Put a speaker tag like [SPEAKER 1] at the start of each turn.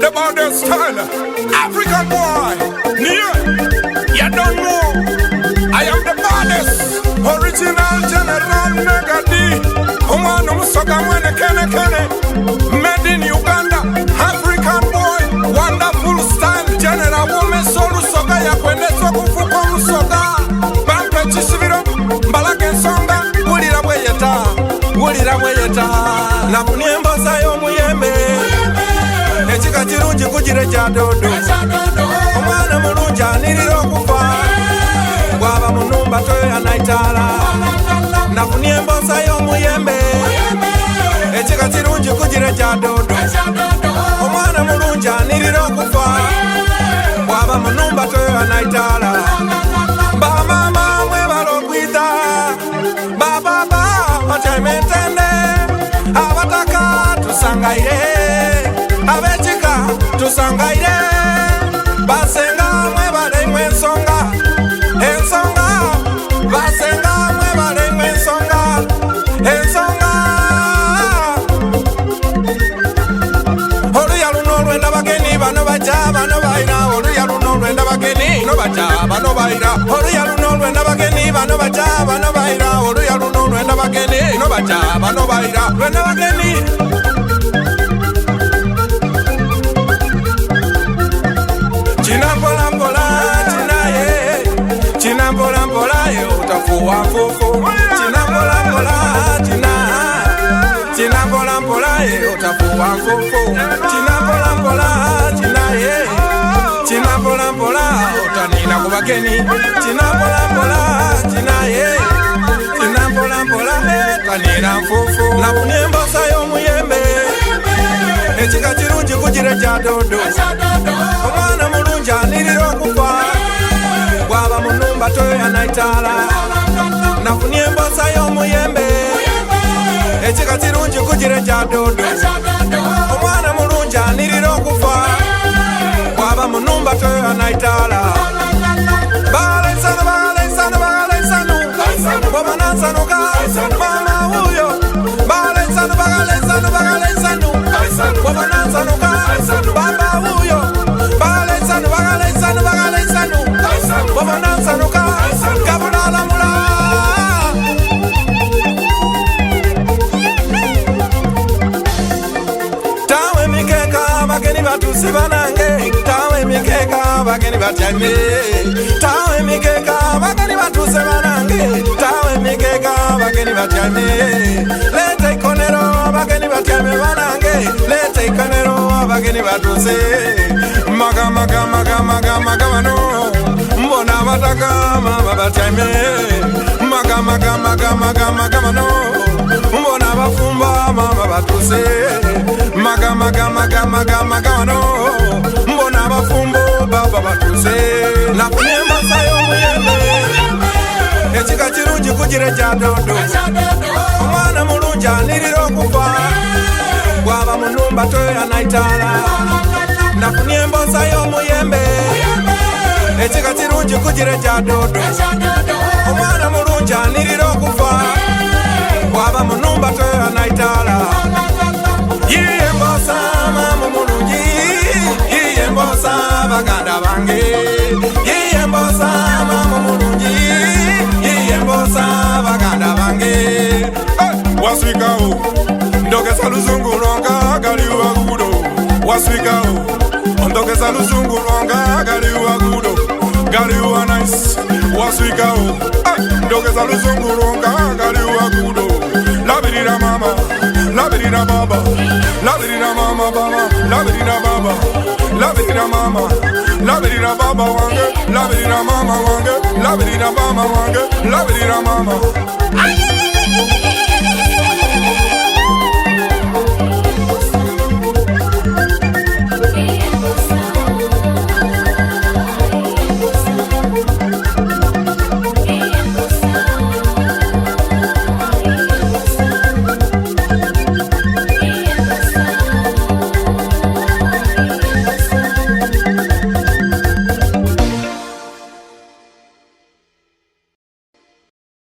[SPEAKER 1] The modern style, African boy. Yeah, you don't know. I am the baddest, original General Mega D. Omano Musoga Wene Kene Kene. Made in Uganda, African boy. Wonderful style, General Woman Solu Soga ya kwende soku fuko Musoga. Bampe Chisiviro, Mbalaken Songa. Wulira weyeta. Na kuniembo sayo muyembe. Echika chirunji kujire cha dodo. Omwana mulunja niriro kufa. Waba munumba toyo anaitala. Na kuniembo sayo muyembe. Echika chirunji kujire cha dodo. Omwana mulunja niriro kufa. Waba munumba toyo anaitala. Ba mama mwebalo kwita. Ba baba watemetende. Abataka tusangaire. Abechika tusangaire. Basenga mwebale mwensonga. Ensonga. Basenga mwebale mwensonga. Ensonga. Oluya luno lwenda bageni bano baja bano baira. Oluya luno lwenda bageni no baja bano baira. Oluya luno lwenda bageni bano baja bano baira. Oluya luno lwenda bageni no baja bano baira. Lwenda bageni. China utafuwa fofo. China mpola utafuwa fofo. China mpola utanina kubakeni. China mpola utanina fofo. Na kunyembo sayo muyembe. Echika chirunji kujire cha dodo. Omwana mulunja niriro kufa. Waba munumba toyo anaitala. Na kuniembo sayo muyembe. Echika chirunji kujire cha dodo. Omwana mulunja niriro kufa. Waba munumba toyo anaitala. Balensanu Wabanasanuka mama huyo. Balensanu Wabanasanuka baba huyo. Balensanu Wabanasanuka kabulala mula. Tawe mikeka bageni batusi banange. Tawe mikeka bageni batyame. Tawe mikeka bageni batuse banange. Tawe mikeka bageni batyame. Lete ikonero bageni batyame banange. Lete ikonero bageni batuse. Maga no. Mbona bataka mama batyame. Maga no. Mbona bafumba mama batuse. Maga no. Mbona bafumbo baba batuse. Na kunyemba sayo muyembe. Echika chirunji kujire cha dodo. Omwana mulunja niriro kufa. Waba munumba toyo anaitala. Na kunyemba sayo muyembe. Echika chirunji kujire cha dodo. Omwana mulunja niriro kufa. Waba munumba toyo anaitala. Yiyembosa mama mulunji. Yiyembosa baganda bange. Yiyembosa mama mulunji. Yiyembosa baganda bange. Waswikao ndokesa luzungu longa galiwa gudo. Waswikao ndokesa luzungu longa galiwa gudo. Galiwa nice. Waswikao ndokesa luzungu longa galiwa gudo. Labirira mama, labirira baba, labirira mama baba, labirira baba, labirira mama, labirira baba wange, labirira mama wange, labirira mama wange, labirira mama.